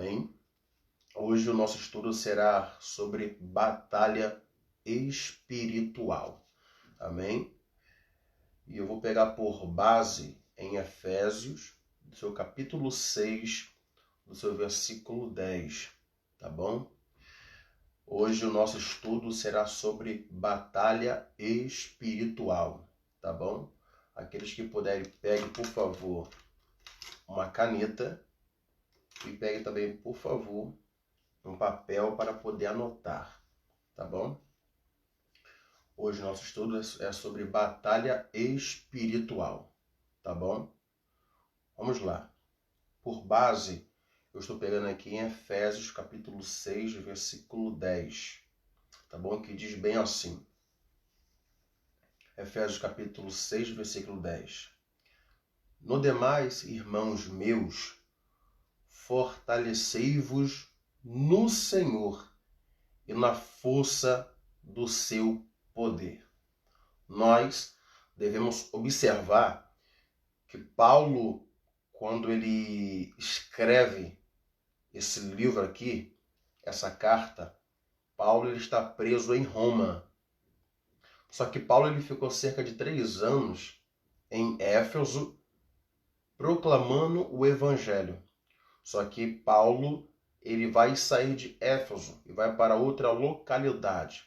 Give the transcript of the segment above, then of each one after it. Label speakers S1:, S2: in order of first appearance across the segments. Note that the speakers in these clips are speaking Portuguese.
S1: Amém? Hoje o nosso estudo será sobre batalha espiritual. Amém? E eu vou pegar por base em Efésios, do seu capítulo 6, do seu versículo 10, tá bom? Hoje o nosso estudo será sobre batalha espiritual, tá bom? Aqueles que puderem, peguem, por favor, uma caneta e peguem também, por favor, um papel para poder anotar, tá bom? Hoje o nosso estudo é sobre batalha espiritual, tá bom? Vamos lá. Por base, eu estou pegando aqui em Efésios capítulo 6, versículo 10, tá bom? Que diz bem assim. Efésios capítulo 6, versículo 10. No demais, irmãos meus, fortalecei-vos no Senhor e na força do seu poder. Nós devemos observar que Paulo, quando ele escreve esse livro aqui, essa carta, Paulo ele está preso em Roma. Só que Paulo ele ficou cerca de 3 anos em Éfeso proclamando o evangelho. Só que Paulo ele vai sair de Éfeso e vai para outra localidade.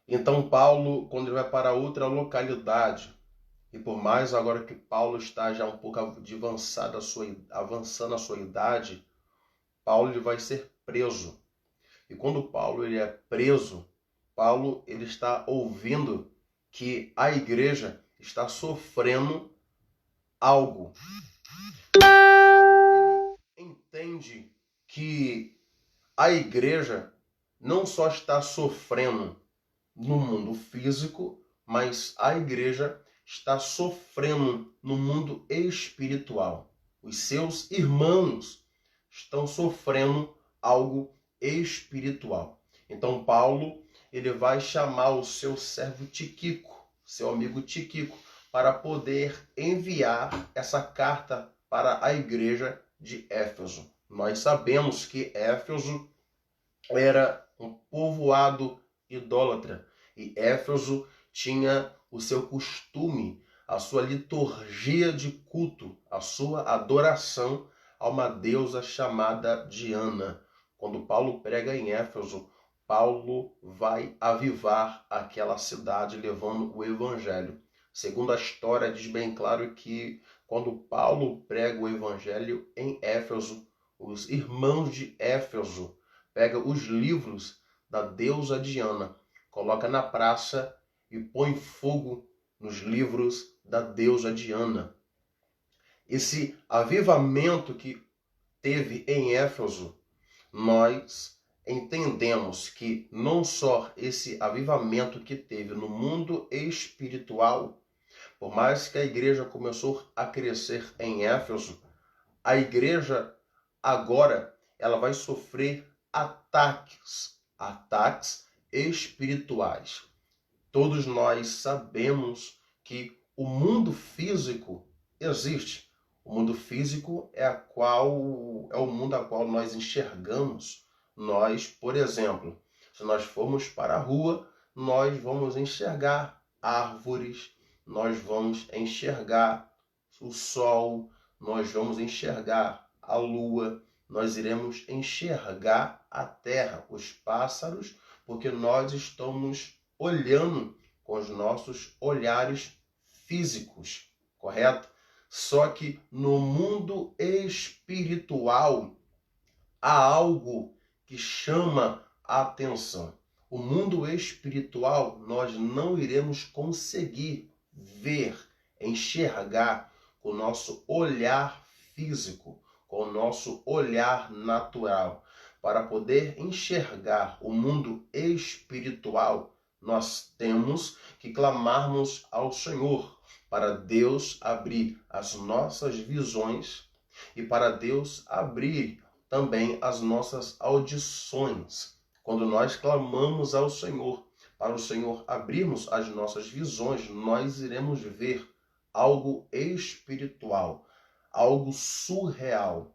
S1: Então Paulo, quando ele vai para outra localidade, e por mais agora que Paulo está já um pouco avançando a sua idade, Paulo ele vai ser preso. E quando Paulo ele é preso, Paulo ele está ouvindo que a igreja está sofrendo algo. Ele entende que a igreja não só está sofrendo no mundo físico, mas a igreja está sofrendo no mundo espiritual. Os seus irmãos estão sofrendo algo espiritual. Então Paulo ele vai chamar o seu servo Tíquico, seu amigo Tíquico, para poder enviar essa carta para a igreja de Éfeso. Nós sabemos que Éfeso era um povoado idólatra e Éfeso tinha o seu costume, a sua liturgia de culto, a sua adoração a uma deusa chamada Diana. Quando Paulo prega em Éfeso, Paulo vai avivar aquela cidade levando o evangelho. Segundo a história, diz bem claro que quando Paulo prega o evangelho em Éfeso, os irmãos de Éfeso pegam os livros da deusa Diana, coloca na praça e põe fogo nos livros da deusa Diana. Esse avivamento que teve em Éfeso, nós entendemos que não só esse avivamento que teve no mundo espiritual, por mais que a igreja começou a crescer em Éfeso, a igreja agora ela vai sofrer ataques espirituais. Todos nós sabemos que o mundo físico existe. O mundo físico é o mundo a qual nós enxergamos. Nós, por exemplo, se nós formos para a rua, nós vamos enxergar árvores, nós vamos enxergar o sol, nós vamos enxergar a lua, nós iremos enxergar a terra, os pássaros, porque nós estamos olhando com os nossos olhares físicos, correto? Só que no mundo espiritual há algo que chama a atenção. O mundo espiritual nós não iremos conseguir ver, enxergar com o nosso olhar físico, com o nosso olhar natural. Para poder enxergar o mundo espiritual, nós temos que clamarmos ao Senhor, para Deus abrir as nossas visões e para Deus abrir também as nossas audições. Quando nós clamamos ao Senhor, para o Senhor abrirmos as nossas visões, nós iremos ver algo espiritual, algo surreal,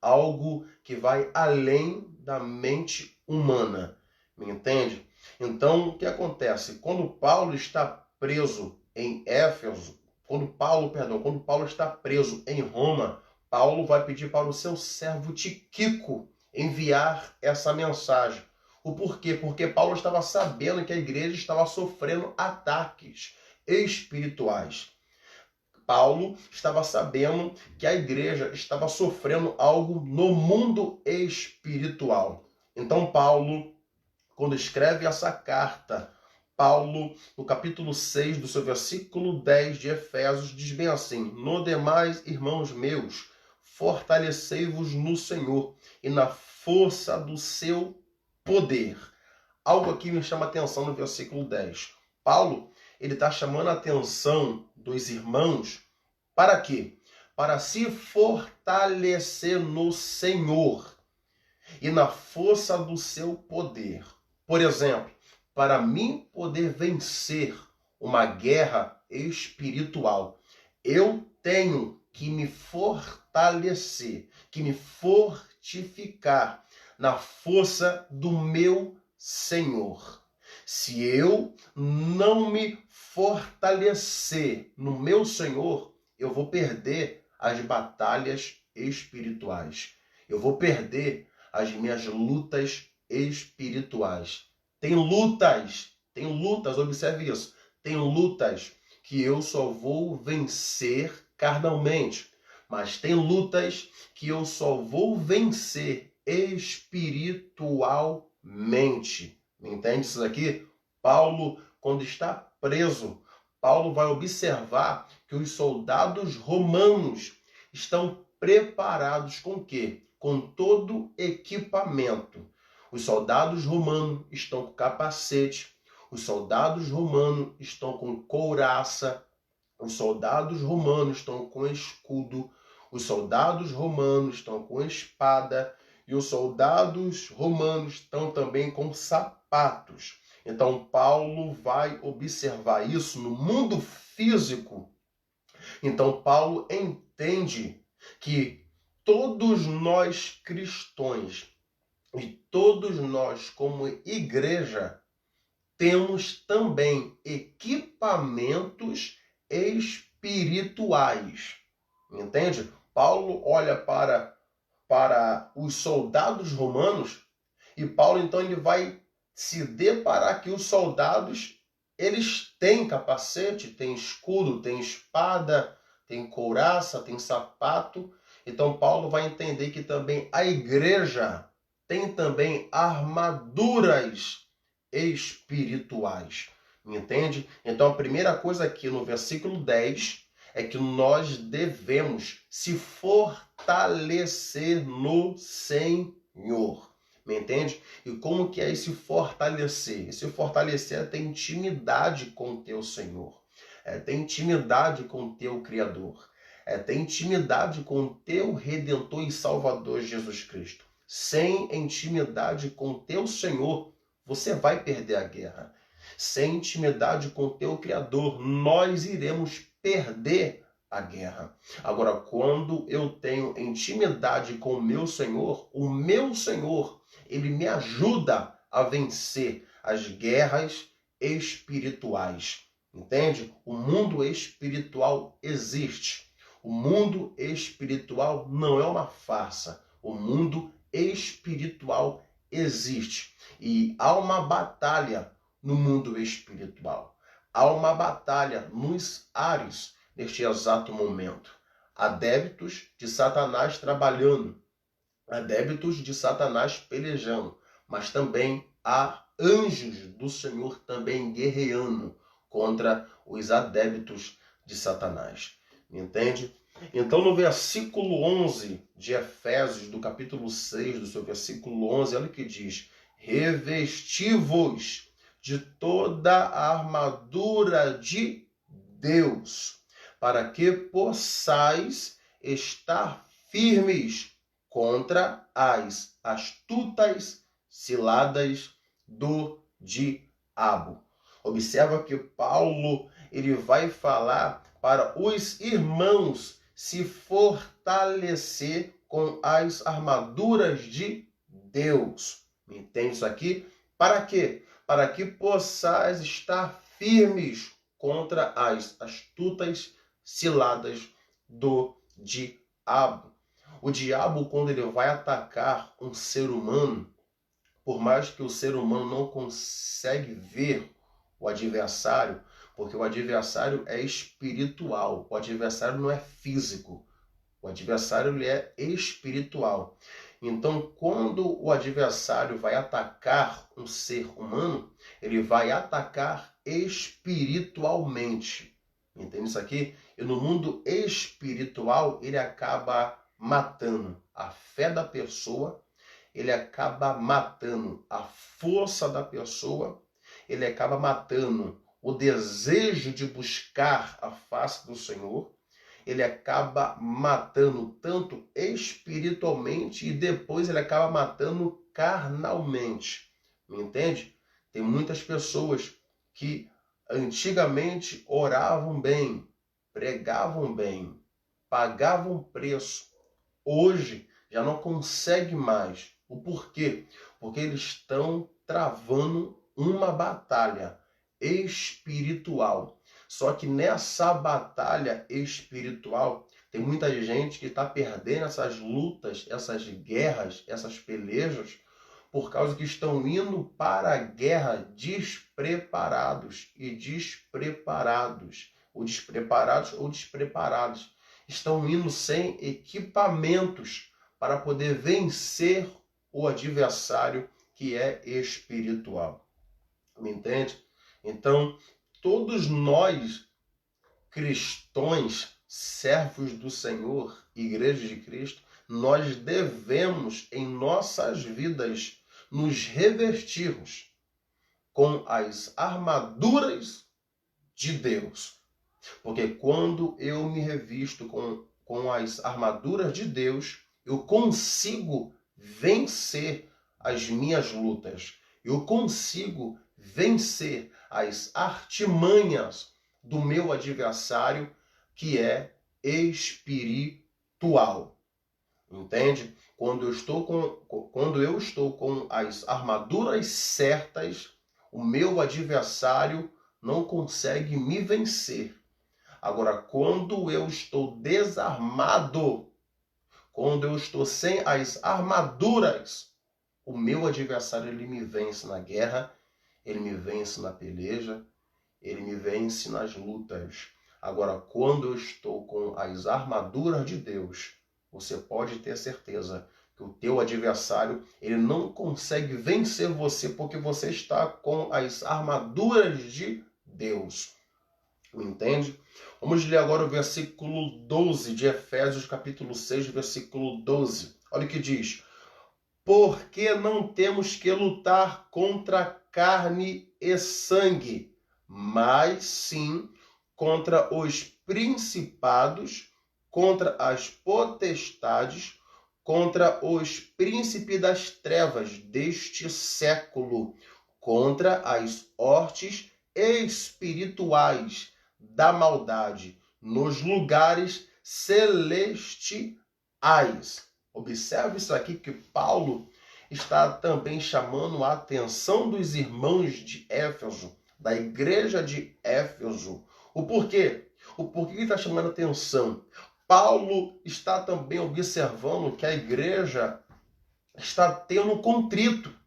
S1: algo que vai além da mente humana. Me entende? Então, o que acontece? Quando Paulo está preso em Éfeso, quando Paulo está preso em Roma, Paulo vai pedir para o seu servo Tíquico enviar essa mensagem. O porquê? Porque Paulo estava sabendo que a igreja estava sofrendo ataques espirituais. Paulo estava sabendo que a igreja estava sofrendo algo no mundo espiritual. Então Paulo, quando escreve essa carta, Paulo, no capítulo 6, do seu versículo 10 de Efésios, diz bem assim: no demais, irmãos meus, fortalecei-vos no Senhor e na força do seu poder. Algo aqui me chama a atenção no versículo 10. Paulo, ele está chamando a atenção dos irmãos para quê? Para se fortalecer no Senhor e na força do seu poder. Por exemplo, para mim poder vencer uma guerra espiritual, eu tenho que me fortalecer, que me fortificar na força do meu Senhor. Se eu não me fortalecer no meu Senhor, eu vou perder as batalhas espirituais. Eu vou perder as minhas lutas espirituais. Tem lutas, observe isso. Tem lutas que eu só vou vencer carnalmente, mas tem lutas que eu só vou vencer espiritualmente. Entende isso aqui? Paulo, quando está preso, Paulo vai observar que os soldados romanos estão preparados com o quê? Com todo equipamento. Os soldados romanos estão com capacete, os soldados romanos estão com couraça, os soldados romanos estão com escudo, os soldados romanos estão com espada e os soldados romanos estão também com sapatos. Então, Paulo vai observar isso no mundo físico. Então, Paulo entende que todos nós cristãos e todos nós como igreja temos também equipamentos espirituais. Entende? Paulo olha para os soldados romanos e Paulo então ele vai se deparar que os soldados eles têm capacete, têm escudo, têm espada, têm couraça, têm sapato. Então Paulo vai entender que também a igreja tem também armaduras espirituais. Entende? Então a primeira coisa aqui no versículo 10 é que nós devemos se fortalecer no Senhor. Me entende? E como que é esse fortalecer? Esse fortalecer é ter intimidade com o teu Senhor. É ter intimidade com o teu Criador. É ter intimidade com o teu Redentor e Salvador Jesus Cristo. Sem intimidade com o teu Senhor, você vai perder a guerra. Sem intimidade com o teu Criador, nós iremos perder a guerra. Agora, quando eu tenho intimidade com o meu Senhor, ele me ajuda a vencer as guerras espirituais. Entende? O mundo espiritual existe. O mundo espiritual não é uma farsa. O mundo espiritual existe. E há uma batalha no mundo espiritual. Há uma batalha nos ares neste exato momento. Há débitos de Satanás trabalhando. Há débitos de Satanás pelejando. Mas também há anjos do Senhor também guerreando contra os adébitos de Satanás. Entende? Então, no versículo 11 de Efésios, do capítulo 6, do seu versículo 11, olha o que diz: revesti-vos de toda a armadura de Deus, para que possais estar firmes contra as astutas ciladas do diabo. Observa que Paulo ele vai falar para os irmãos se fortalecer com as armaduras de Deus. Me entende isso aqui? Para quê? Para que possais estar firmes contra as astutas ciladas do diabo. O diabo, quando ele vai atacar um ser humano, por mais que o ser humano não consegue ver o adversário, porque o adversário é espiritual, o adversário não é físico, o adversário ele é espiritual. Então, quando o adversário vai atacar um ser humano, ele vai atacar espiritualmente. Entende isso aqui? E no mundo espiritual, ele acaba matando a fé da pessoa, ele acaba matando a força da pessoa, ele acaba matando o desejo de buscar a face do Senhor, ele acaba matando tanto espiritualmente e depois ele acaba matando carnalmente. Me entende? Tem muitas pessoas que antigamente oravam bem, pregavam bem, pagavam preço. Hoje já não consegue mais. O porquê? Porque eles estão travando uma batalha espiritual. Só que nessa batalha espiritual, tem muita gente que está perdendo essas lutas, essas guerras, essas pelejas, por causa que estão indo para a guerra despreparados e despreparados, ou despreparados. Estão indo sem equipamentos para poder vencer o adversário que é espiritual. Me entende? Então, todos nós, cristãos, servos do Senhor, igreja de Cristo, nós devemos em nossas vidas nos revestirmos com as armaduras de Deus. Porque quando eu me revisto com as armaduras de Deus, eu consigo vencer as minhas lutas. Eu consigo vencer as artimanhas do meu adversário, que é espiritual. Entende? Quando eu estou com as armaduras certas, o meu adversário não consegue me vencer. Agora, quando eu estou desarmado, quando eu estou sem as armaduras, o meu adversário ele me vence na guerra, ele me vence na peleja, ele me vence nas lutas. Agora, quando eu estou com as armaduras de Deus, você pode ter certeza que o teu adversário ele não consegue vencer você porque você está com as armaduras de Deus. Entende? Vamos ler agora o versículo 12 de Efésios, capítulo 6, versículo 12. Olha o que diz. Porque não temos que lutar contra carne e sangue, mas sim contra os principados, contra as potestades, contra os príncipes das trevas deste século, contra as hostes espirituais da maldade nos lugares celestiais. Observe isso aqui que Paulo está também chamando a atenção dos irmãos de Éfeso, da igreja de Éfeso. O porquê? O porquê que está chamando a atenção? Paulo está também observando que a igreja está tendo contrito.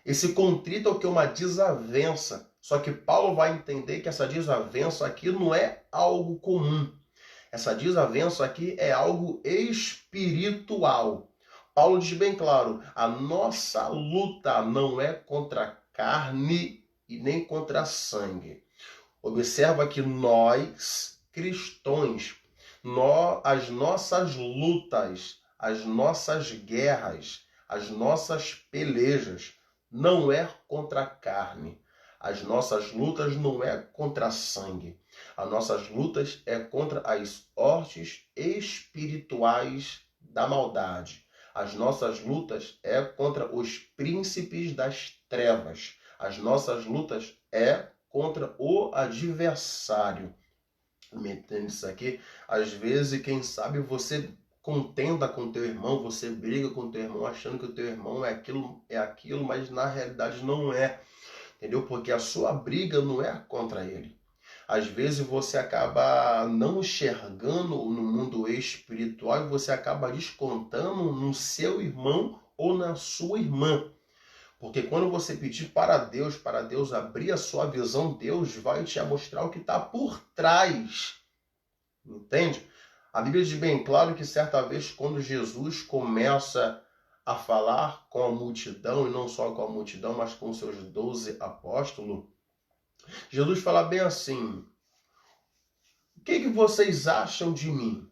S1: Esse contrito é o que? Uma desavença. Só que Paulo vai entender que essa desavença aqui não é algo comum. Essa desavença aqui é algo espiritual. Paulo diz bem claro, a nossa luta não é contra carne e nem contra sangue. Observa que nós, cristãos, as nossas lutas, as nossas guerras, as nossas pelejas, não é contra a carne. As nossas lutas não é contra sangue. As nossas lutas é contra as hostes espirituais da maldade. As nossas lutas é contra os príncipes das trevas. As nossas lutas é contra o adversário. Me entende isso aqui? Às vezes, quem sabe, você contenda com teu irmão, você briga com teu irmão achando que o teu irmão é aquilo, mas na realidade não é. Entendeu? Porque a sua briga não é contra ele. Às vezes você acaba não enxergando no mundo espiritual e você acaba descontando no seu irmão ou na sua irmã. Porque quando você pedir para Deus abrir a sua visão, Deus vai te mostrar o que está por trás. Entende? A Bíblia diz bem claro que certa vez quando Jesus começa a falar com a multidão, e não só com a multidão, mas com seus 12 apóstolos, Jesus fala bem assim: o que vocês acham de mim?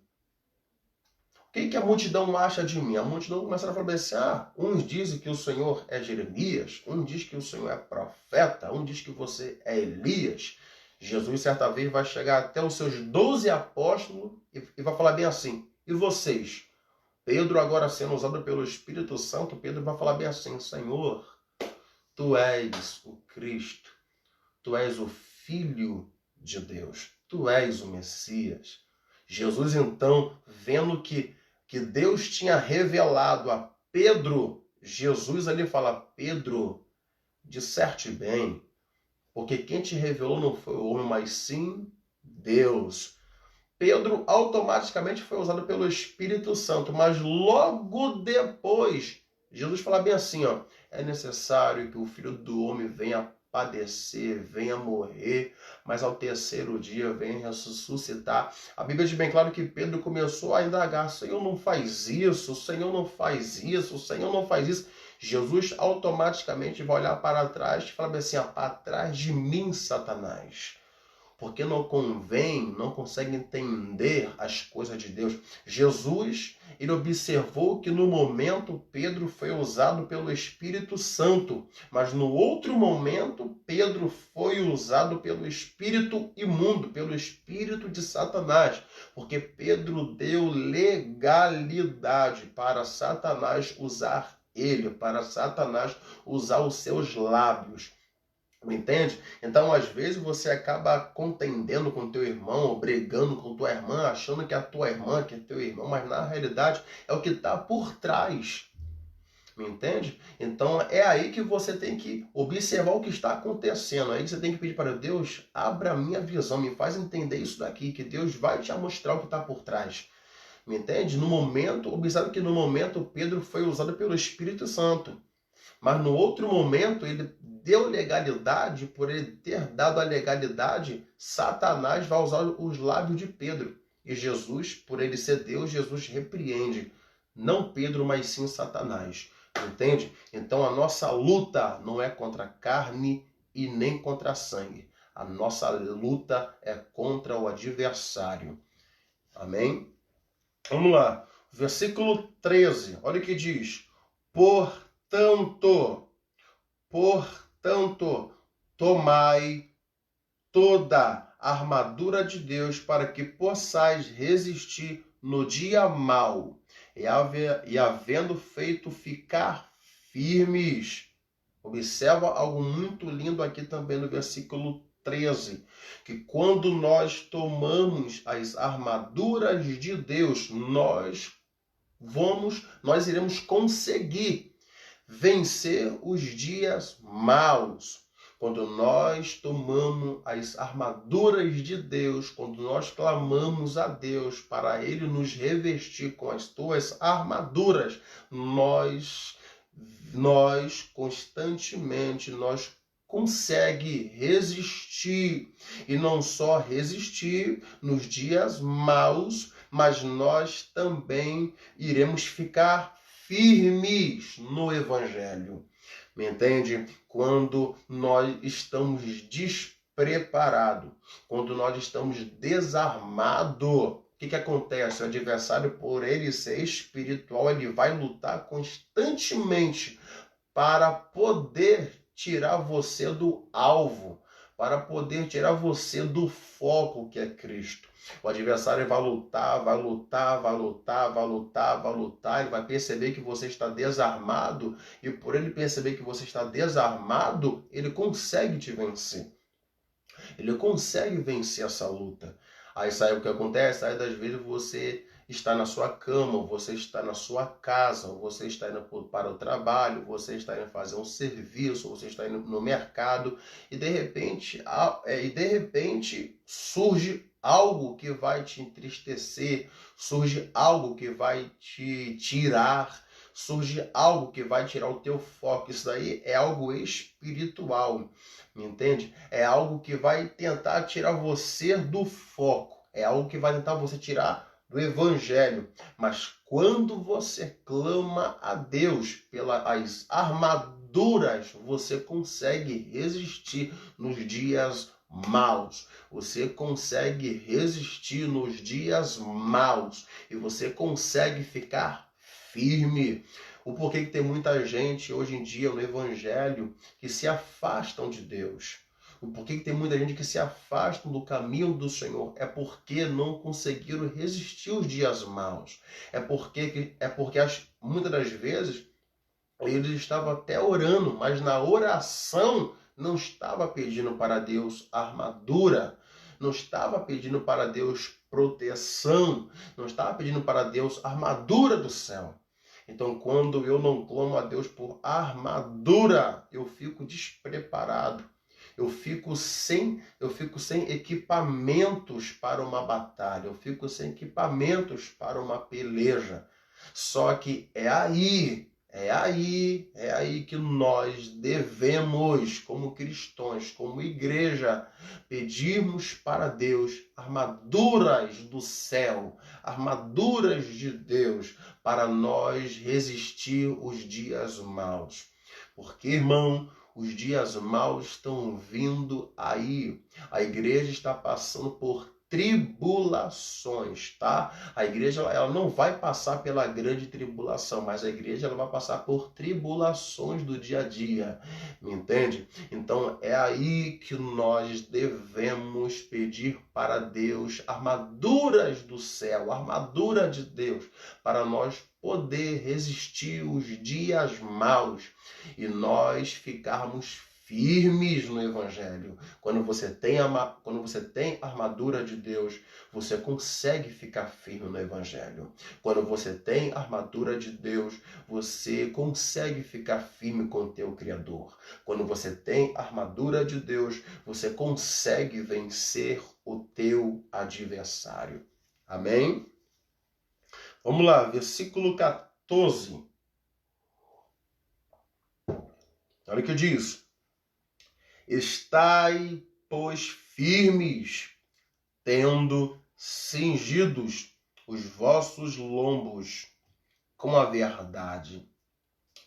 S1: O que a multidão acha de mim? A multidão começa a falar assim: uns dizem que o Senhor é Jeremias, um diz que o Senhor é profeta, um diz que você é Elias. Jesus certa vez vai chegar até os seus 12 apóstolos e vai falar bem assim: e vocês? Pedro, agora sendo usado pelo Espírito Santo, Pedro vai falar bem assim: Senhor, tu és o Cristo, tu és o Filho de Deus, tu és o Messias. Jesus, então, vendo que Deus tinha revelado a Pedro, Jesus ali fala: Pedro, disserte bem, porque quem te revelou não foi o homem, mas sim Deus. Pedro automaticamente foi usado pelo Espírito Santo, mas logo depois, Jesus fala bem assim, é necessário que o Filho do Homem venha padecer, venha morrer, mas ao terceiro dia venha ressuscitar. A Bíblia diz bem claro que Pedro começou a indagar: Senhor, não faz isso, Senhor, não faz isso, Senhor, não faz isso. Jesus automaticamente vai olhar para trás e falar assim: para trás de mim, Satanás. Porque não consegue entender as coisas de Deus. Jesus, ele observou que no momento Pedro foi usado pelo Espírito Santo, mas no outro momento Pedro foi usado pelo espírito imundo, pelo espírito de Satanás, porque Pedro deu legalidade para Satanás usar ele, para Satanás usar os seus lábios. Entende? Então, às vezes, você acaba contendendo com teu irmão, ou brigando com tua irmã, achando que é a tua irmã, que é teu irmão, mas na realidade é o que está por trás. Me entende? Então, é aí que você tem que observar o que está acontecendo. Aí você tem que pedir para Deus: abra a minha visão, me faz entender isso daqui, que Deus vai te mostrar o que está por trás. Me entende? No momento, observe que no momento Pedro foi usado pelo Espírito Santo. Mas no outro momento, ele deu legalidade, por ele ter dado a legalidade, Satanás vai usar os lábios de Pedro. E Jesus, por ele ser Deus, Jesus repreende. Não Pedro, mas sim Satanás. Entende? Então a nossa luta não é contra a carne e nem contra a sangue. A nossa luta é contra o adversário. Amém? Vamos lá. Versículo 13. Olha o que diz. Portanto, tomai toda a armadura de Deus para que possais resistir no dia mau e havendo feito ficar firmes. Observa algo muito lindo aqui também no versículo 13, que quando nós tomamos as armaduras de Deus, nós iremos conseguir vencer os dias maus. Quando nós tomamos as armaduras de Deus, quando nós clamamos a Deus para Ele nos revestir com as tuas armaduras, nós constantemente, consegue resistir. E não só resistir nos dias maus, mas nós também iremos ficar firmes no Evangelho. Me entende? Quando nós estamos despreparados, quando nós estamos desarmados, o que acontece? O adversário, por ele ser espiritual, ele vai lutar constantemente para poder tirar você do alvo, para poder tirar você do foco que é Cristo. O adversário vai lutar, ele vai perceber que você está desarmado, e por ele perceber que você está desarmado, ele consegue te vencer. Ele consegue vencer essa luta. Aí sabe o que acontece? Aí das vezes você está na sua cama, ou você está na sua casa, ou você está indo para o trabalho, você está indo fazer um serviço, ou você está indo no mercado, e de repente surge algo que vai te entristecer, surge algo que vai te tirar, surge algo que vai tirar o teu foco. Isso daí é algo espiritual, me entende? É algo que vai tentar tirar você do foco, é algo que vai tentar você tirar do evangelho. Mas quando você clama a Deus pelas armaduras, você consegue resistir nos dias maus. Você consegue resistir nos dias maus e você consegue ficar firme. O porquê que tem muita gente hoje em dia no evangelho que se afastam de Deus? O porquê que tem muita gente que se afasta do caminho do Senhor? É porque não conseguiram resistir os dias maus. É porque muitas das vezes eles estavam até orando, mas na oração não estava pedindo para Deus armadura, não estava pedindo para Deus proteção, não estava pedindo para Deus armadura do céu. Então, quando eu não clamo a Deus por armadura, eu fico despreparado. Eu fico sem equipamentos para uma batalha, eu fico sem equipamentos para uma peleja. Só que é aí que nós devemos, como cristãos, como igreja, pedirmos para Deus armaduras do céu, armaduras de Deus, para nós resistir os dias maus. Porque, irmão, os dias maus estão vindo aí. A igreja está passando por tribulações, tá? A igreja ela não vai passar pela grande tribulação, mas a igreja ela vai passar por tribulações do dia a dia, me entende? Então é aí que nós devemos pedir para Deus armaduras do céu, armadura de Deus, para nós poder resistir os dias maus e nós ficarmos firmes no evangelho. Quando você tem a armadura de Deus, você consegue ficar firme no evangelho. Quando você tem a armadura de Deus, você consegue ficar firme com o teu Criador. Quando você tem a armadura de Deus, você consegue vencer o teu adversário. Amém? Vamos lá, versículo 14. Olha o que diz. Estai, pois, firmes, tendo cingidos os vossos lombos com a verdade,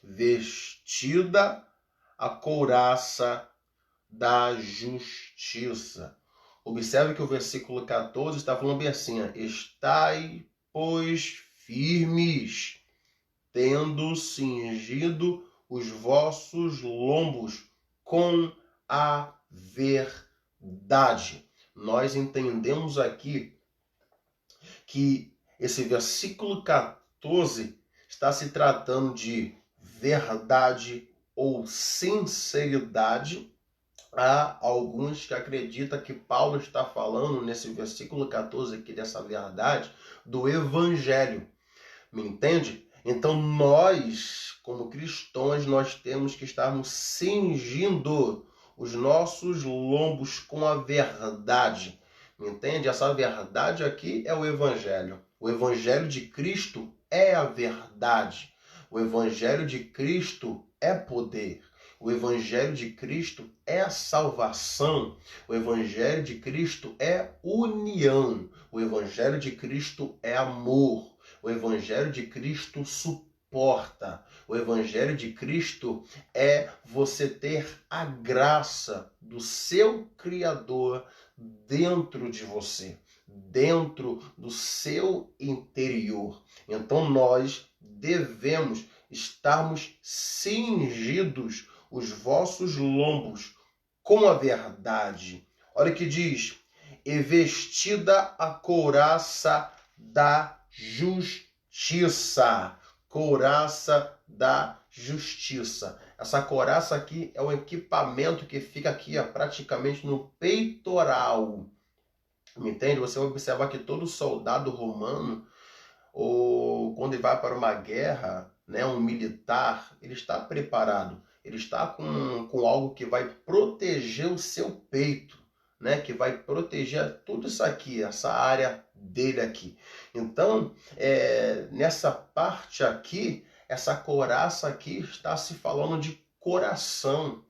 S1: vestida a couraça da justiça. Observe que o versículo 14 está falando bem assim, estai, pois, firmes, tendo cingido os vossos lombos com a verdade. Nós entendemos aqui que esse versículo 14 está se tratando de verdade ou sinceridade. Há alguns que acreditam que Paulo está falando nesse versículo 14 aqui dessa verdade do evangelho. Me entende? Então nós, como cristãos, nós temos que estarmos cingindo os nossos lombos com a verdade. Me entende? Essa verdade aqui é o evangelho. O evangelho de Cristo é a verdade. O evangelho de Cristo é poder. O evangelho de Cristo é a salvação. O evangelho de Cristo é união. O evangelho de Cristo é amor. O evangelho de Cristo suporta. O evangelho de Cristo é você ter a graça do seu Criador dentro de você, dentro do seu interior. Então nós devemos estarmos cingidos os vossos lombos com a verdade. Olha o que diz, e vestida a couraça da justiça. Couraça da justiça. Essa couraça aqui é um equipamento que fica aqui praticamente no peitoral. Me entende? Você vai observar que todo soldado romano, ou quando ele vai para uma guerra, né, um militar, ele está preparado, ele está com algo que vai proteger o seu peito, né, que vai proteger tudo isso aqui, essa área dele aqui. Então, nessa parte aqui, essa couraça aqui está se falando de coração,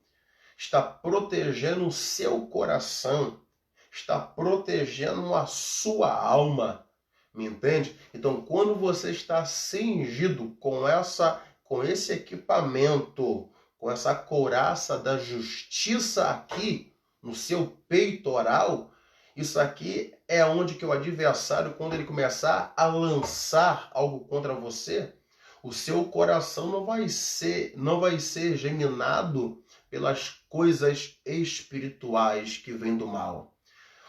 S1: está protegendo o seu coração, está protegendo a sua alma, me entende? Então, quando você está cingido com esse equipamento, com essa couraça da justiça aqui no seu peitoral, isso aqui é onde que o adversário, quando ele começar a lançar algo contra você, o seu coração não vai ser geminado pelas coisas espirituais que vêm do mal.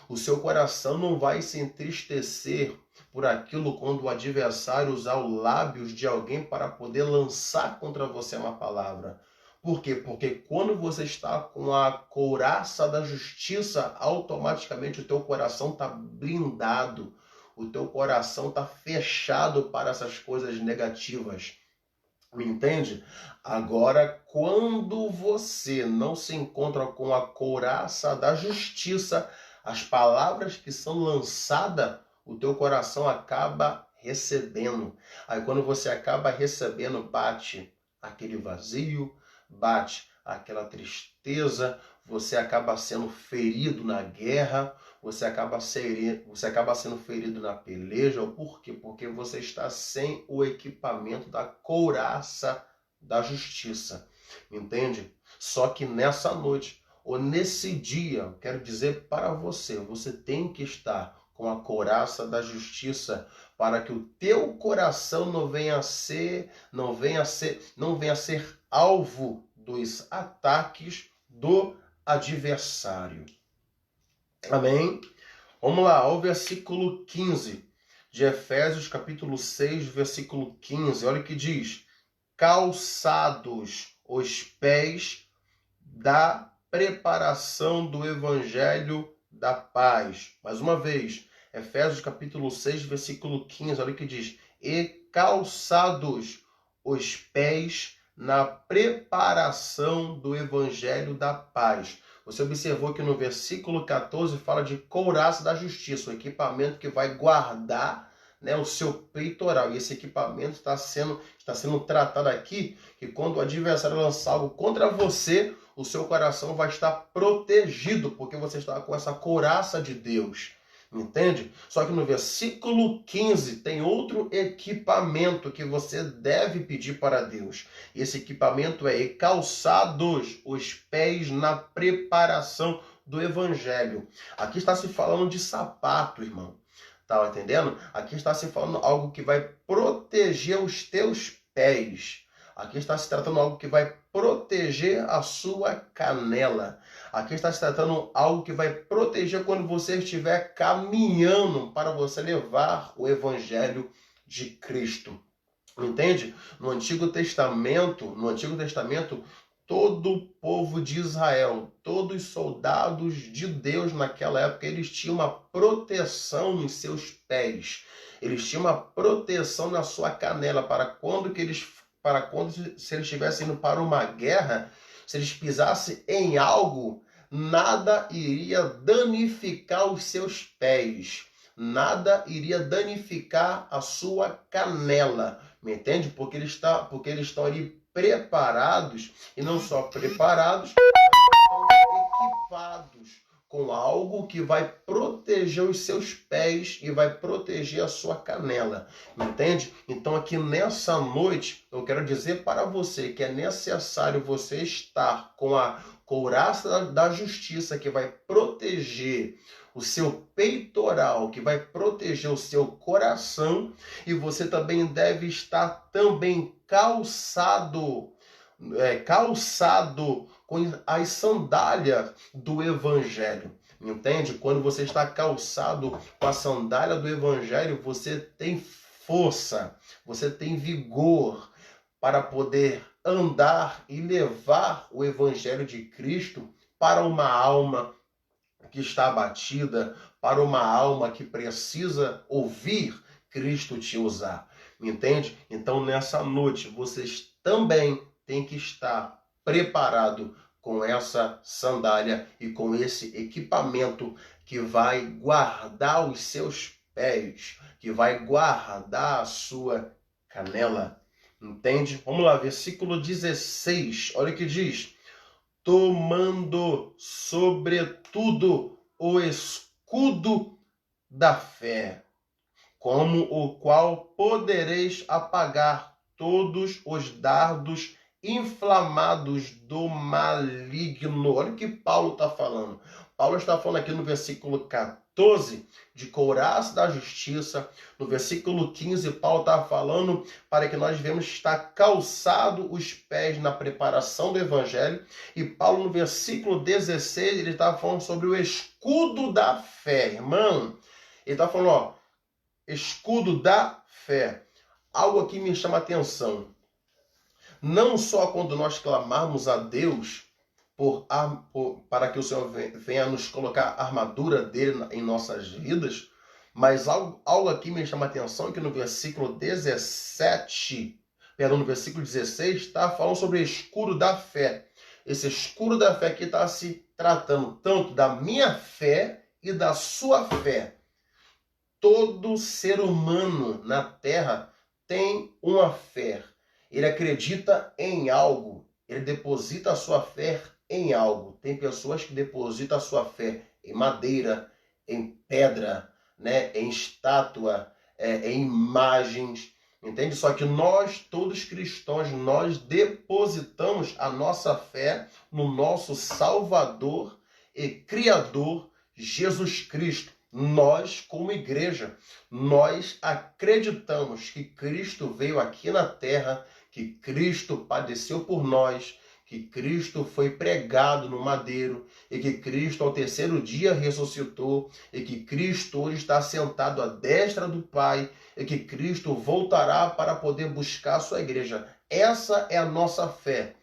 S1: O seu coração não vai se entristecer por aquilo quando o adversário usar os lábios de alguém para poder lançar contra você uma palavra. Por quê? Porque quando você está com a couraça da justiça, automaticamente o teu coração está blindado. O teu coração está fechado para essas coisas negativas. Me entende? Agora, quando você não se encontra com a couraça da justiça, as palavras que são lançadas, o teu coração acaba recebendo. Aí quando você acaba recebendo, bate aquele vazio, bate aquela tristeza, você acaba sendo ferido na guerra, você acaba sendo ferido na peleja. Por quê? Porque você está sem o equipamento da couraça da justiça. Entende? Só que nessa noite, ou nesse dia, quero dizer para você, você tem que estar com a couraça da justiça para que o teu coração não venha a ser alvo dos ataques do adversário. Amém? Vamos lá, ao versículo 15 de Efésios, capítulo 6, versículo 15. Olha o que diz: calçados os pés da preparação do evangelho da paz. Mais uma vez, Efésios capítulo 6, versículo 15, olha o que diz: e calçados os pés na preparação do evangelho da paz. Você observou que no versículo 14 fala de couraça da justiça, o equipamento que vai guardar, né, o seu peitoral. E esse equipamento está sendo tratado aqui, que quando o adversário lançar algo contra você, o seu coração vai estar protegido, porque você está com essa couraça de Deus. Entende? Só que no versículo 15 tem outro equipamento que você deve pedir para Deus. E esse equipamento é calçados os pés na preparação do evangelho. Aqui está se falando de sapato, irmão. Tá entendendo? Aqui está se falando algo que vai proteger os teus pés. Aqui está se tratando algo que vai proteger a sua canela. Aqui está se tratando algo que vai proteger quando você estiver caminhando para você levar o evangelho de Cristo. Entende? No Antigo Testamento, todo o povo de Israel, todos os soldados de Deus naquela época, eles tinham uma proteção nos seus pés. Eles tinham uma proteção na sua canela se eles estivessem indo para uma guerra, se eles pisassem em algo, nada iria danificar os seus pés. Nada iria danificar a sua canela. Me entende? Porque eles estão ali preparados, e não só preparados, mas estão equipados com algo que vai proteger os seus pés e vai proteger a sua canela. Entende? Então aqui nessa noite, eu quero dizer para você que é necessário você estar com a couraça da justiça que vai proteger o seu peitoral, que vai proteger o seu coração, e você também deve estar também calçado com as sandálias do evangelho. Entende? Quando você está calçado com a sandália do evangelho, você tem força, você tem vigor para poder andar e levar o evangelho de Cristo para uma alma que está abatida, para uma alma que precisa ouvir Cristo te usar. Me entende? Então, nessa noite, vocês também têm que estar preparado com essa sandália e com esse equipamento que vai guardar os seus pés, que vai guardar a sua canela. Entende? Vamos lá, versículo 16. Olha o que diz: tomando sobretudo o escudo da fé, como o qual podereis apagar todos os dardos inflamados do maligno. Olha o que Paulo está falando. Paulo está falando aqui no versículo 14 de couraça da justiça. No versículo 15, Paulo está falando para que nós devemos estar calçados os pés na preparação do evangelho. E Paulo, no versículo 16, ele está falando sobre o escudo da fé. Irmão, ele está falando, ó, escudo da fé. Algo aqui me chama a atenção. Não só quando nós clamarmos a Deus para que o Senhor venha nos colocar a armadura dele em nossas vidas, mas algo aqui me chama a atenção que no versículo 17, no versículo 16, está falando sobre o escudo da fé. Esse escudo da fé aqui está se tratando tanto da minha fé e da sua fé. Todo ser humano na Terra tem uma fé. Ele acredita em algo. Ele deposita a sua fé em algo. Tem pessoas que depositam a sua fé em madeira, em pedra, né? Em estátua, em imagens. Entende? Só que nós, todos cristãos, nós depositamos a nossa fé no nosso Salvador e Criador, Jesus Cristo. Nós, como igreja, nós acreditamos que Cristo veio aqui na terra, que Cristo padeceu por nós, que Cristo foi pregado no madeiro e que Cristo ao terceiro dia ressuscitou e que Cristo hoje está sentado à destra do Pai e que Cristo voltará para poder buscar a sua igreja. Essa é a nossa fé.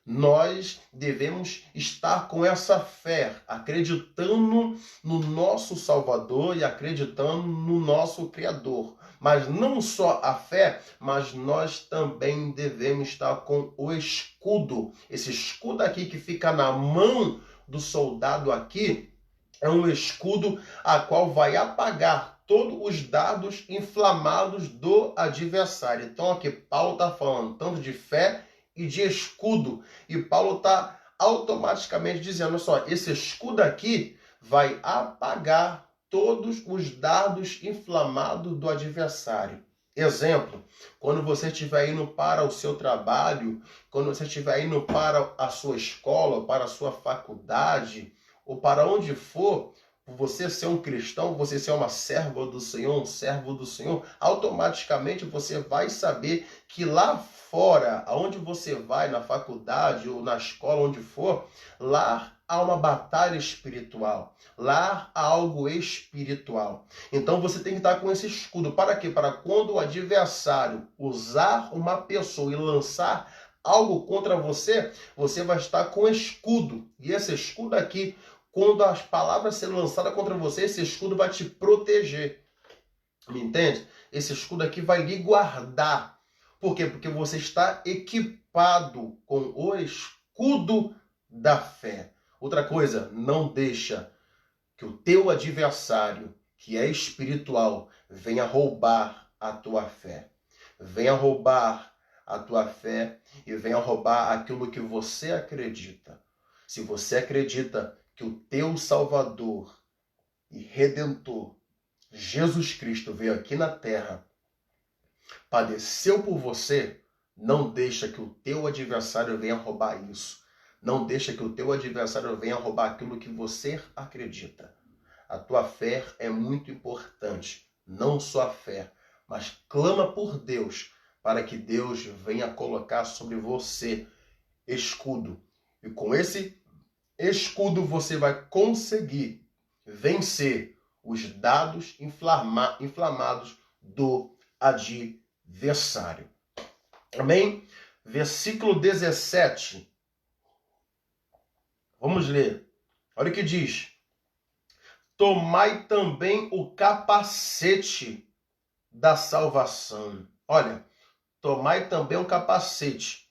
S1: Nós devemos estar com essa fé, acreditando no nosso Salvador e acreditando no nosso Criador. Mas não só a fé, mas nós também devemos estar com o escudo. Esse escudo aqui que fica na mão do soldado aqui é um escudo a qual vai apagar todos os dardos inflamados do adversário. Então aqui Paulo está falando tanto de fé e de escudo. E Paulo está automaticamente dizendo, olha só, esse escudo aqui vai apagar todos os dardos inflamados do adversário. Exemplo, quando você estiver indo para o seu trabalho, quando você estiver indo para a sua escola, para a sua faculdade, ou para onde for, você ser um cristão, você ser uma serva do Senhor, um servo do Senhor, automaticamente você vai saber que lá fora, aonde você vai, na faculdade ou na escola, onde for, lá há uma batalha espiritual. Lá há algo espiritual. Então você tem que estar com esse escudo. Para quê? Para quando o adversário usar uma pessoa e lançar algo contra você, você vai estar com escudo. E esse escudo aqui, quando as palavras serem lançadas contra você, esse escudo vai te proteger. Me entende? Esse escudo aqui vai lhe guardar. Por quê? Porque você está equipado com o escudo da fé. Outra coisa, não deixa que o teu adversário, que é espiritual, venha roubar a tua fé. Venha roubar a tua fé e venha roubar aquilo que você acredita. Se você acredita que o teu Salvador e Redentor, Jesus Cristo, veio aqui na terra, padeceu por você, não deixa que o teu adversário venha roubar isso. Não deixa que o teu adversário venha roubar aquilo que você acredita. A tua fé é muito importante. Não só a fé, mas clama por Deus para que Deus venha colocar sobre você escudo. E com esse escudo você vai conseguir vencer os dardos inflamados do adversário. Amém? Versículo 17. Vamos ler. Olha o que diz. Tomai também o capacete da salvação. Olha, tomai também um capacete.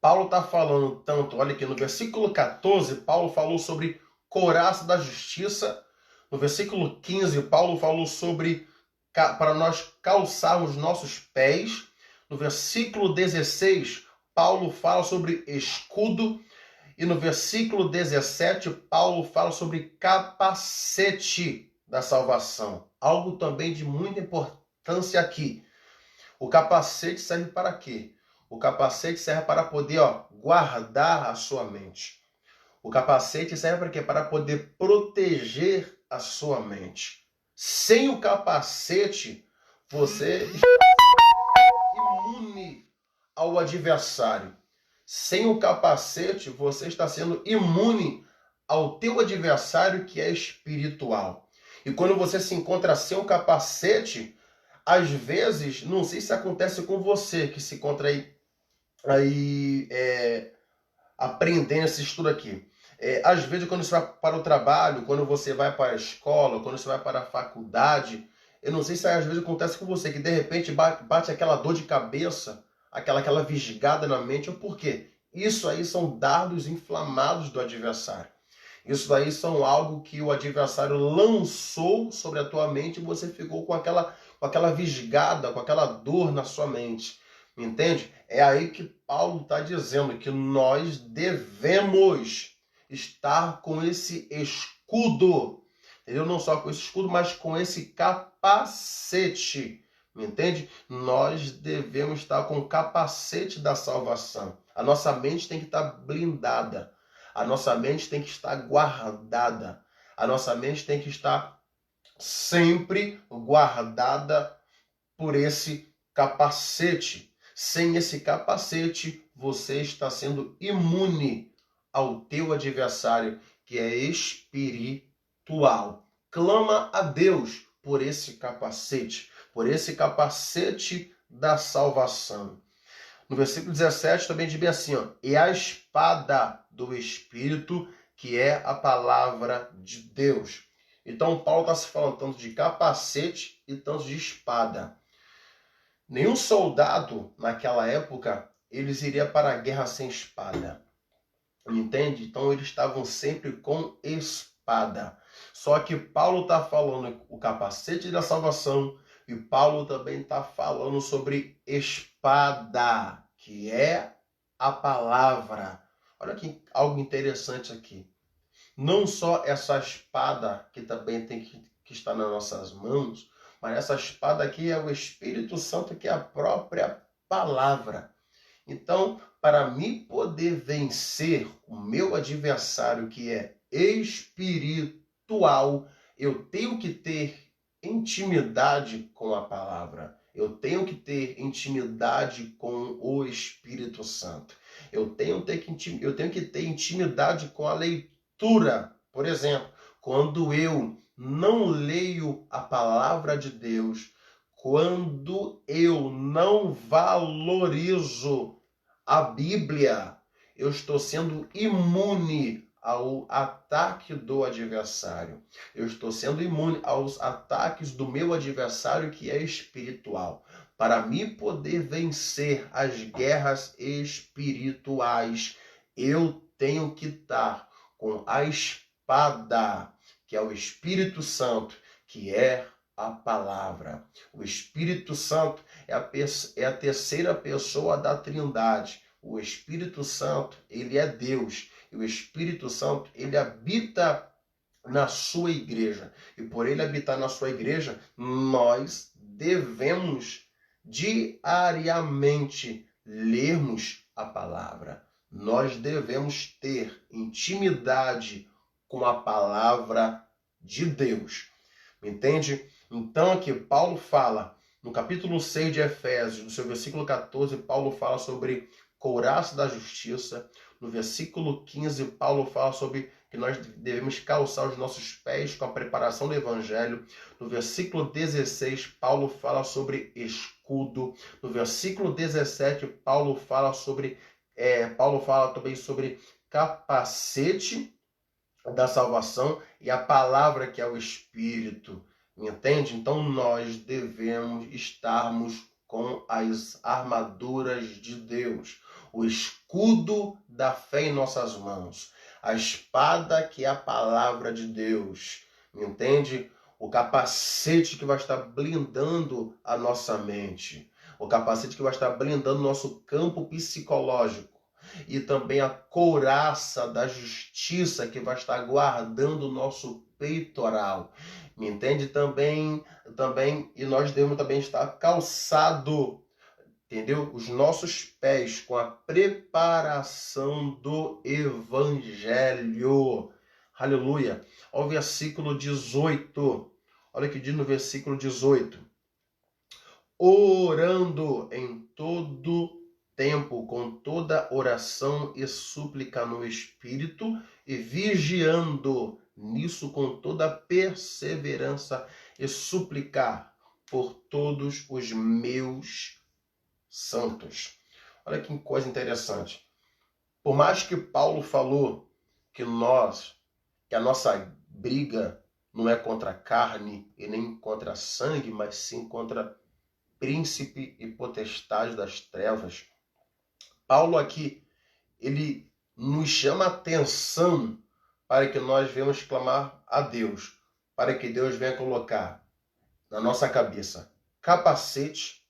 S1: Paulo está falando tanto, olha aqui, no versículo 14, Paulo falou sobre couraça da justiça. No versículo 15, Paulo falou sobre para nós calçarmos nossos pés. No versículo 16, Paulo fala sobre escudo. E no versículo 17, Paulo fala sobre capacete da salvação. Algo também de muita importância aqui. O capacete serve para quê? O capacete serve para poder guardar a sua mente. O capacete serve para quê? Para poder proteger a sua mente. Sem o capacete, você está imune ao adversário. Sem o capacete, você está sendo imune ao teu adversário que é espiritual. E quando você se encontra sem o capacete, às vezes, não sei se acontece com você que se encontra aí aprendendo esse estudo aqui. Às vezes, quando você vai para o trabalho, quando você vai para a escola, quando você vai para a faculdade, eu não sei se às vezes acontece com você, que de repente bate aquela dor de cabeça, aquela visgada na mente. Por quê? Isso aí são dardos inflamados do adversário. Isso daí são algo que o adversário lançou sobre a tua mente e você ficou com aquela visgada, com aquela dor na sua mente. Entende? É aí que Paulo está dizendo que nós devemos estar com esse escudo. Entendeu? Não só com esse escudo, mas com esse capacete. Me entende? Nós devemos estar com o capacete da salvação. A nossa mente tem que estar blindada. A nossa mente tem que estar guardada. A nossa mente tem que estar sempre guardada por esse capacete. Sem esse capacete, você está sendo imune ao teu adversário, que é espiritual. Clama a Deus por esse capacete da salvação. No versículo 17 também diz bem assim, e a espada do Espírito, que é a palavra de Deus. Então Paulo está se falando tanto de capacete e tanto de espada. Nenhum soldado naquela época, eles iriam para a guerra sem espada. Entende? Então eles estavam sempre com espada. Só que Paulo está falando o capacete da salvação, e Paulo também está falando sobre espada, que é a palavra. Olha que algo interessante aqui. Não só essa espada que também tem que estar nas nossas mãos, mas essa espada aqui é o Espírito Santo, que é a própria palavra. Então, para me poder vencer o meu adversário, que é espiritual, eu tenho que ter intimidade com a palavra. Eu tenho que ter intimidade com o Espírito Santo. Eu tenho que ter intimidade com a leitura. Por exemplo, quando eu não leio a palavra de Deus, quando eu não valorizo a Bíblia, eu estou sendo imune ao ataque do adversário. Eu estou sendo imune aos ataques do meu adversário, que é espiritual. Para me poder vencer as guerras espirituais, eu tenho que estar com a espada, que é o Espírito Santo, que é a palavra. O Espírito Santo é a terceira pessoa da Trindade. O Espírito Santo, ele é Deus. E o Espírito Santo, ele habita na sua igreja. E por ele habitar na sua igreja, nós devemos diariamente lermos a palavra. Nós devemos ter intimidade com a palavra de Deus. Entende? Então aqui Paulo fala, no capítulo 6 de Efésios, no seu versículo 14, Paulo fala sobre couraça da justiça. No versículo 15, Paulo fala sobre que nós devemos calçar os nossos pés com a preparação do evangelho. No versículo 16, Paulo fala sobre escudo. No versículo 17, Paulo fala também sobre capacete da salvação e a palavra, que é o Espírito. Entende? Então nós devemos estarmos com as armaduras de Deus, o escudo da fé em nossas mãos, a espada que é a palavra de Deus, me entende? O capacete que vai estar blindando a nossa mente, o capacete que vai estar blindando o nosso campo psicológico, e também a couraça da justiça que vai estar guardando o nosso peitoral. Me entende? Também, e nós devemos também estar calçado, entendeu? Os nossos pés com a preparação do Evangelho. Aleluia. Olha o versículo 18. Olha o que diz no versículo 18. Orando em todo tempo, com toda oração e súplica no Espírito, e vigiando nisso com toda perseverança e suplicar por todos os meus santos. Olha que coisa interessante. Por mais que Paulo falou que a nossa briga não é contra a carne e nem contra sangue, mas sim contra príncipe e potestade das trevas. Paulo aqui, ele nos chama a atenção para que nós venhamos clamar a Deus, para que Deus venha colocar na nossa cabeça capacete,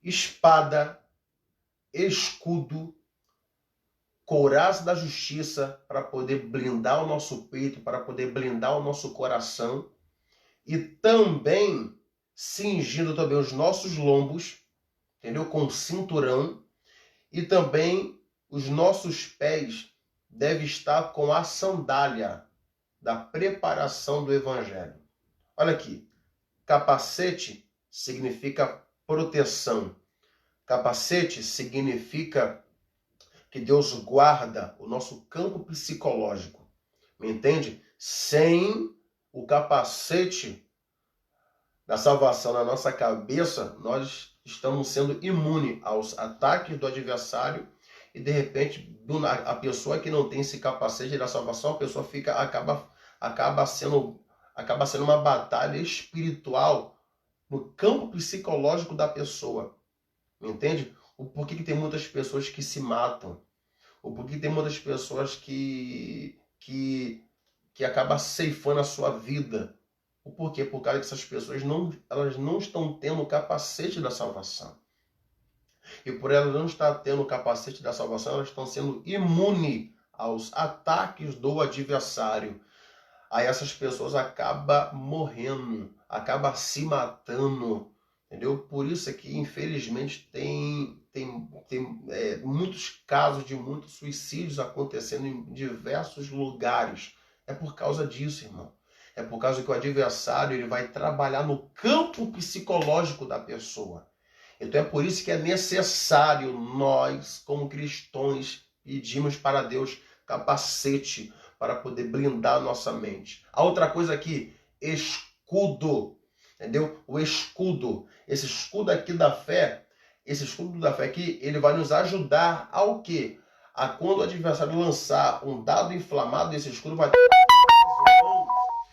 S1: espada, escudo, couraça da justiça para poder blindar o nosso peito, para poder blindar o nosso coração, e também cingindo também os nossos lombos, entendeu? Com cinturão, e também os nossos pés devem estar com a sandália da preparação do Evangelho. Olha aqui, capacete significa proteção. Capacete significa que Deus guarda o nosso campo psicológico. Me entende? Sem o capacete da salvação na nossa cabeça, nós estamos sendo imunes aos ataques do adversário, e de repente a pessoa que não tem esse capacete da salvação, a pessoa acaba sendo uma batalha espiritual no campo psicológico da pessoa. Me entende? O porquê que tem muitas pessoas que se matam, o porquê tem muitas pessoas que acabam ceifando a sua vida. O porquê? Por causa que essas pessoas elas não estão tendo o capacete da salvação. E por elas não estar tendo o capacete da salvação, elas estão sendo imunes aos ataques do adversário. Aí essas pessoas acabam morrendo, acabam se matando, entendeu? Por isso é que, infelizmente, tem muitos casos de muitos suicídios acontecendo em diversos lugares. É por causa disso, irmão. É por causa que o adversário ele vai trabalhar no campo psicológico da pessoa. Então é por isso que é necessário nós, como cristãos, pedimos para Deus capacete para poder blindar a nossa mente. A outra coisa aqui, escudo. Entendeu? O escudo. Esse escudo aqui da fé, aqui, ele vai nos ajudar ao quê? A quando o adversário lançar um dado inflamado, esse escudo vai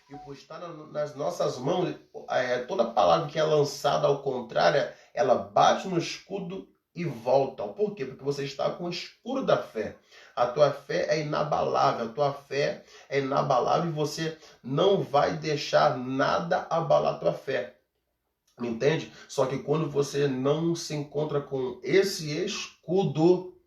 S1: e por estar nas nossas mãos, toda palavra que é lançada ao contrário, ela bate no escudo e volta. Por quê? Porque você está com o escudo da fé. A tua fé é inabalável, e você não vai deixar nada abalar a tua fé. Me entende? Só que quando você não se encontra com esse escudo,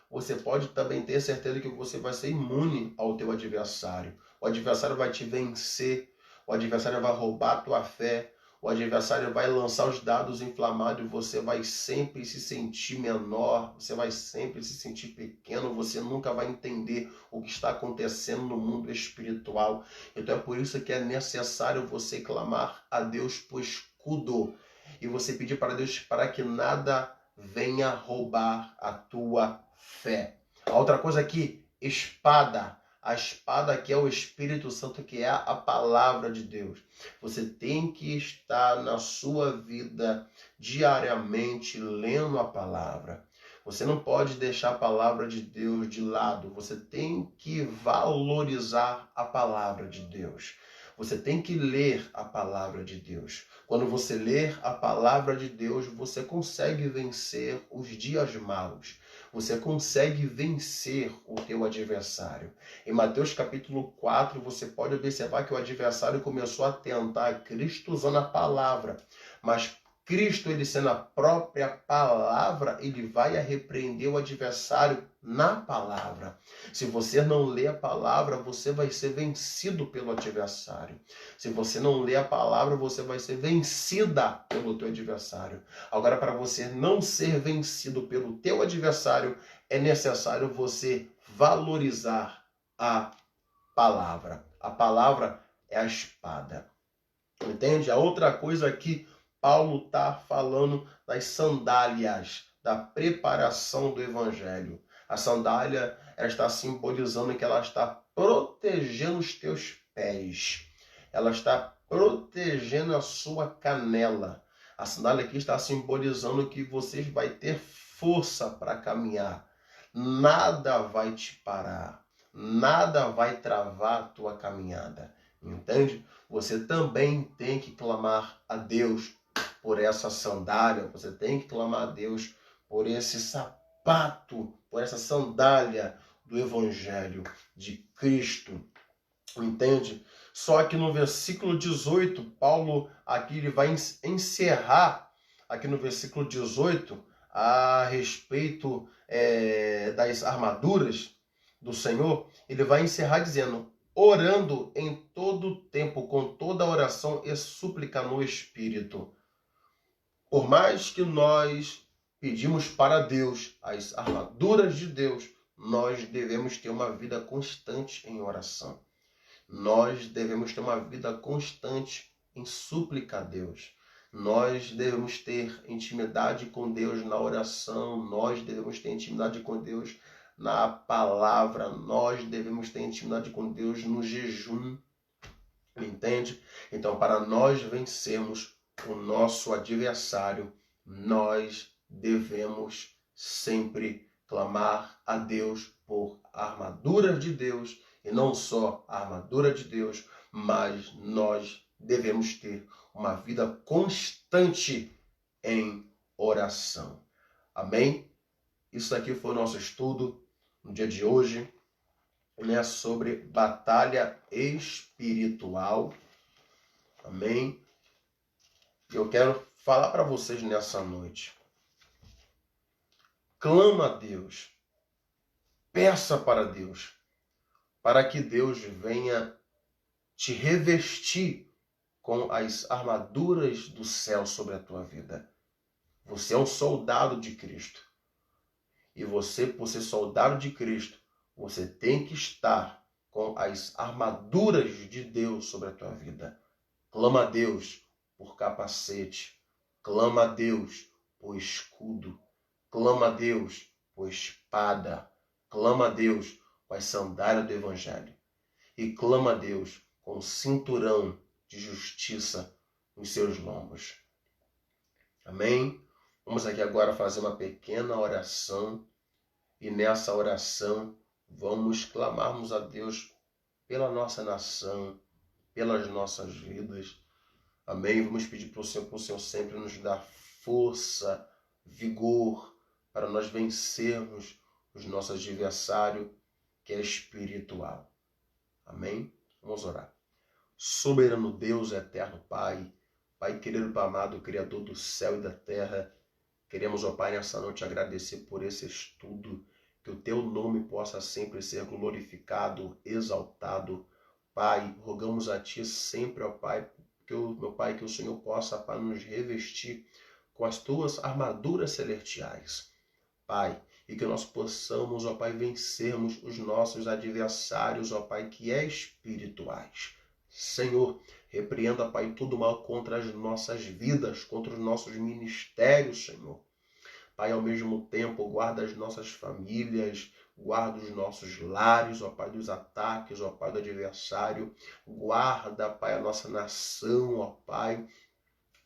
S1: você pode também ter certeza que você vai ser imune ao teu adversário. O adversário vai te vencer, o adversário vai roubar a tua fé, o adversário vai lançar os dados inflamados e você vai sempre se sentir menor, você vai sempre se sentir pequeno, você nunca vai entender o que está acontecendo no mundo espiritual. Então é por isso que é necessário você clamar a Deus por escudo e você pedir para Deus para que nada venha roubar a tua fé. A outra coisa aqui, espada. A espada que é o Espírito Santo, que é a palavra de Deus. Você tem que estar na sua vida diariamente lendo a palavra. Você não pode deixar a palavra de Deus de lado. Você tem que valorizar a palavra de Deus. Você tem que ler a palavra de Deus. Quando você ler a palavra de Deus, você consegue vencer os dias maus. Você consegue vencer o teu adversário. Em Mateus capítulo 4, você pode observar que o adversário começou a tentar Cristo usando a palavra. Mas Cristo, ele sendo a própria palavra, ele vai a repreender o adversário na palavra. Se você não lê a palavra, você vai ser vencido pelo adversário. Se você não lê a palavra, você vai ser vencida pelo teu adversário. Agora, para você não ser vencido pelo teu adversário, é necessário você valorizar a palavra. A palavra é a espada. Entende? A outra coisa aqui, Paulo está falando das sandálias, da preparação do evangelho. A sandália, ela está simbolizando que ela está protegendo os teus pés. Ela está protegendo a sua canela. A sandália aqui está simbolizando que você vai ter força para caminhar. Nada vai te parar. Nada vai travar a tua caminhada. Entende? Você também tem que clamar a Deus por essa sandália. Você tem que clamar a Deus por esse sapato, por essa sandália do Evangelho de Cristo. Entende? Só que no versículo 18, Paulo aqui ele vai encerrar, aqui no versículo 18, a respeito das armaduras do Senhor, ele vai encerrar dizendo: orando em todo tempo, com toda oração e súplica no Espírito. Por mais que nós pedimos para Deus as armaduras de Deus, nós devemos ter uma vida constante em oração. Nós devemos ter uma vida constante em súplica a Deus. Nós devemos ter intimidade com Deus na oração. Nós devemos ter intimidade com Deus na palavra. Nós devemos ter intimidade com Deus no jejum. Entende? Então, para nós vencermos o nosso adversário, nós devemos sempre clamar a Deus por armadura de Deus. E não só a armadura de Deus, mas nós devemos ter uma vida constante em oração. Amém? Isso aqui foi o nosso estudo no dia de hoje, né, sobre batalha espiritual. Amém? Eu quero falar para vocês nessa noite. Clama a Deus. Peça para Deus, para que Deus venha te revestir com as armaduras do céu sobre a tua vida. Você é um soldado de Cristo. E você, por ser soldado de Cristo, você tem que estar com as armaduras de Deus sobre a tua vida. Clama a Deus por capacete. Clama a Deus por escudo. Clama a Deus por espada. Clama a Deus com as sandálias do Evangelho. E clama a Deus com o cinturão de justiça nos seus lombos. Amém? Vamos aqui agora fazer uma pequena oração. E nessa oração vamos clamarmos a Deus pela nossa nação, pelas nossas vidas. Amém? Vamos pedir para o Senhor sempre nos dar força, vigor, para nós vencermos os nossos adversários, que é espiritual. Amém? Vamos orar. Soberano Deus, eterno Pai, Pai querido, Pai amado, Criador do céu e da terra, queremos, ó Pai, nessa noite agradecer por esse estudo, que o Teu nome possa sempre ser glorificado, exaltado. Pai, rogamos a Ti sempre, ó Pai, meu Pai, que o Senhor possa, Pai, nos revestir com as Tuas armaduras celestiais. Pai, e que nós possamos, ó Pai, vencermos os nossos adversários, ó Pai, que é espirituais. Senhor, repreenda, Pai, todo mal contra as nossas vidas, contra os nossos ministérios, Senhor. Pai, ao mesmo tempo, guarda as nossas famílias, guarda os nossos lares, ó Pai, dos ataques, ó Pai, do adversário. Guarda, Pai, a nossa nação, ó Pai.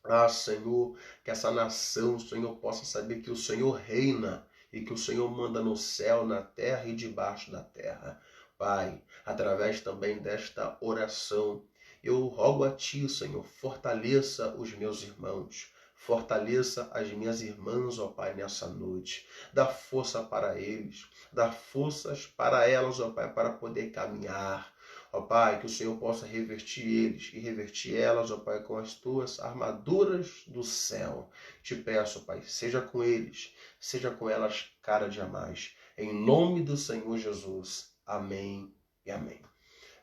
S1: Ah, Senhor, que essa nação, Senhor, possa saber que o Senhor reina e que o Senhor manda no céu, na terra e debaixo da terra. Pai, através também desta oração, Eu rogo a Ti, Senhor, fortaleça os meus irmãos. Fortaleça as minhas irmãs, ó Pai, nessa noite. Dá força para eles. Dá forças para elas, ó Pai, para poder caminhar. Ó Pai, que o Senhor possa revertir eles e revertir elas, ó Pai, com as Tuas armaduras do céu. Te peço, Pai, seja com eles, seja com elas cada dia mais. Em nome do Senhor Jesus. Amém e amém.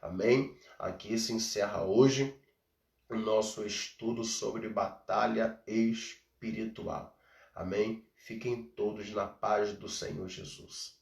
S1: Amém? Aqui se encerra hoje o nosso estudo sobre batalha espiritual. Amém? Fiquem todos na paz do Senhor Jesus.